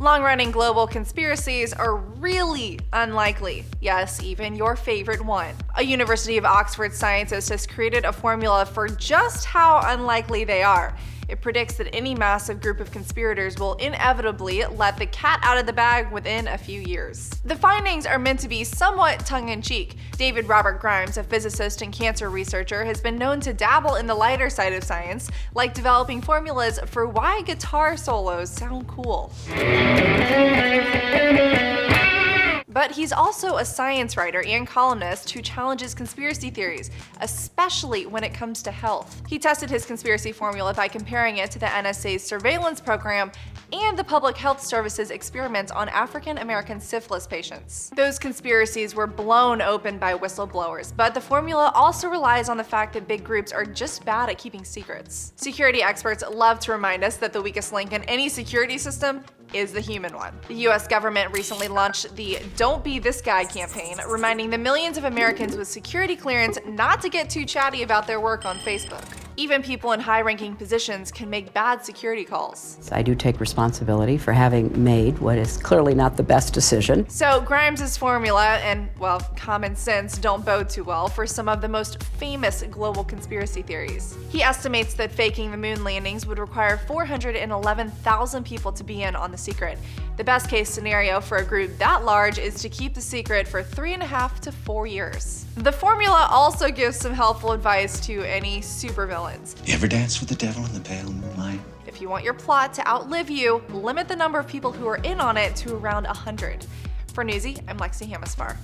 Long-running global conspiracies are really unlikely. Yes, even your favorite one. A University of Oxford scientist has created a formula for just how unlikely they are. It predicts that any massive group of conspirators will inevitably let the cat out of the bag within a few years. The findings are meant to be somewhat tongue-in-cheek. David Robert Grimes, a physicist and cancer researcher, has been known to dabble in the lighter side of science, like developing formulas for why guitar solos sound cool. But he's also a science writer and columnist who challenges conspiracy theories, especially when it comes to health. He tested his conspiracy formula by comparing it to the NSA's surveillance program and the Public Health Service's experiments on African American syphilis patients. Those conspiracies were blown open by whistleblowers, but the formula also relies on the fact that big groups are just bad at keeping secrets. Security experts love to remind us that the weakest link in any security system is the human one. The US government recently launched the Don't Be This Guy campaign, reminding the millions of Americans with security clearance not to get too chatty about their work on Facebook. Even people in high-ranking positions can make bad security calls. I do take responsibility for having made what is clearly not the best decision. So Grimes' formula and, well, common sense don't bode too well for some of the most famous global conspiracy theories. He estimates that faking the moon landings would require 411,000 people to be in on the secret. The best case scenario for a group that large is to keep the secret for 3.5 to 4 years. The formula also gives some helpful advice to any supervillains. You ever dance with the devil in the pale moonlight? If you want your plot to outlive you, limit the number of people who are in on it to around 100. For Newsy, I'm Lexi Hamasfar.